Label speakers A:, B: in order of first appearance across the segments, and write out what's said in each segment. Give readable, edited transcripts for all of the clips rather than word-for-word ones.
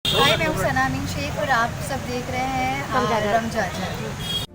A: हाय, मैं हूँ सना अमीन शेख और आप सब देख रहे हैं रमजान।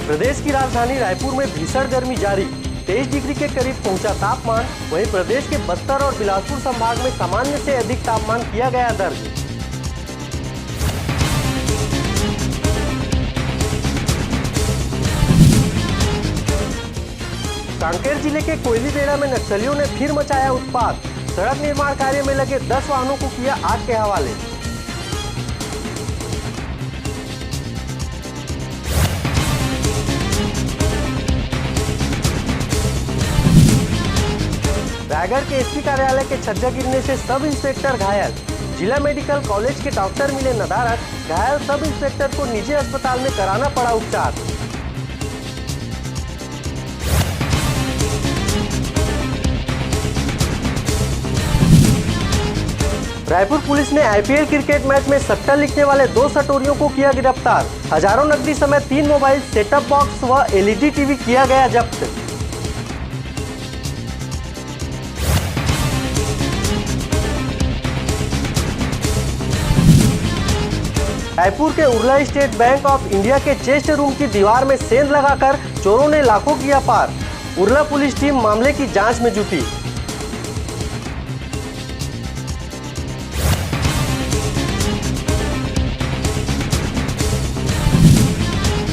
B: प्रदेश की राजधानी रायपुर में भीषण गर्मी जारी, 23 डिग्री के करीब पहुंचा तापमान। वहीं प्रदेश के बस्तर और बिलासपुर संभाग में सामान्य से अधिक तापमान किया गया दर्ज। कांकेर जिले के कोयलीबेड़ा में नक्सलियों ने फिर मचाया उत्पात। सड़क निर्माण कार्य में लगे 10 वाहनों को किया आग के हवाले। रायगढ़ के एसपी कार्यालय के छज्जा गिरने से सब इंस्पेक्टर घायल। जिला मेडिकल कॉलेज के डॉक्टर मिले नदारद, घायल सब इंस्पेक्टर को निजी अस्पताल में कराना पड़ा उपचार। रायपुर पुलिस ने आईपीएल क्रिकेट मैच में सट्टा लिखने वाले 2 सटोरियों को किया गिरफ्तार। हजारों नकदी समेत 3 मोबाइल, सेटअप बॉक्स व एलईडी टीवी किया गया जब्त। रायपुर के Urla state bank of India के चेस्ट रूम की दीवार में सेंध लगाकर चोरों ने लाखों किया पार। उरला पुलिस टीम मामले की जांच में जुटी।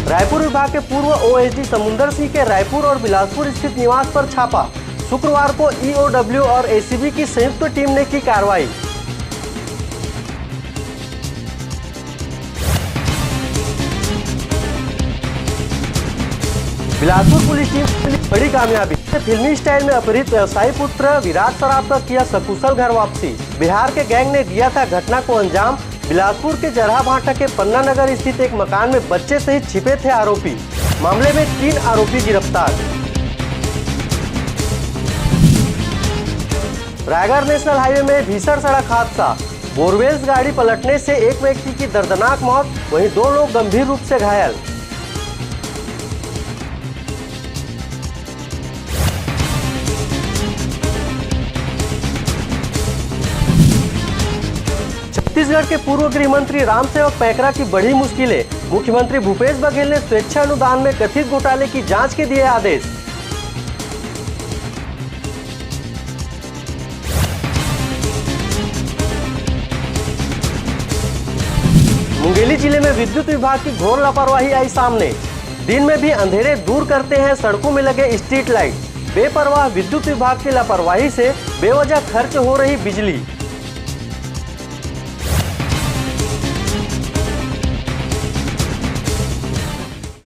B: रायपुर विभाग के पूर्व ओएसडी समुंदर सिंह के रायपुर और बिलासपुर स्थित निवास पर छापा। शुक्रवार को ईओडब्ल्यू और एसीबी की संयुक्त टीम ने की कार्रवाई। बिलासपुर पुलिस टीम की बड़ी कामयाबी। फिल्मी स्टाइल में अपहृत व्यवसायी पुत्र विराट सराफ का किया सकुशल घर वापसी। बिहार के गैंग ने दिया था घटना को अंजाम। बिलासपुर के जरहा भाटा के पन्ना नगर स्थित एक मकान में बच्चे सहित छिपे थे आरोपी। मामले में 3 आरोपी गिरफ्तार। रायगढ़ नेशनल हाईवे में भीषण सड़क हादसा। बोरवेल्स गाड़ी पलटने से एक व्यक्ति की दर्दनाक मौत, वहीं 2 लोग गंभीर रूप से घायल। छत्तीसगढ़ के पूर्व गृह मंत्री रामसेवक पैकरा की बड़ी मुश्किलें। मुख्यमंत्री भूपेश बघेल ने स्वेच्छा अनुदान में कथित घोटाले की जांच के दिए आदेश। मुंगेली जिले में विद्युत विभाग की घोर लापरवाही आई सामने। दिन में भी अंधेरे दूर करते हैं सड़कों में लगे स्ट्रीट लाइट। बेपरवाह विद्युत विभाग की लापरवाही से बेवजह खर्च हो रही बिजली।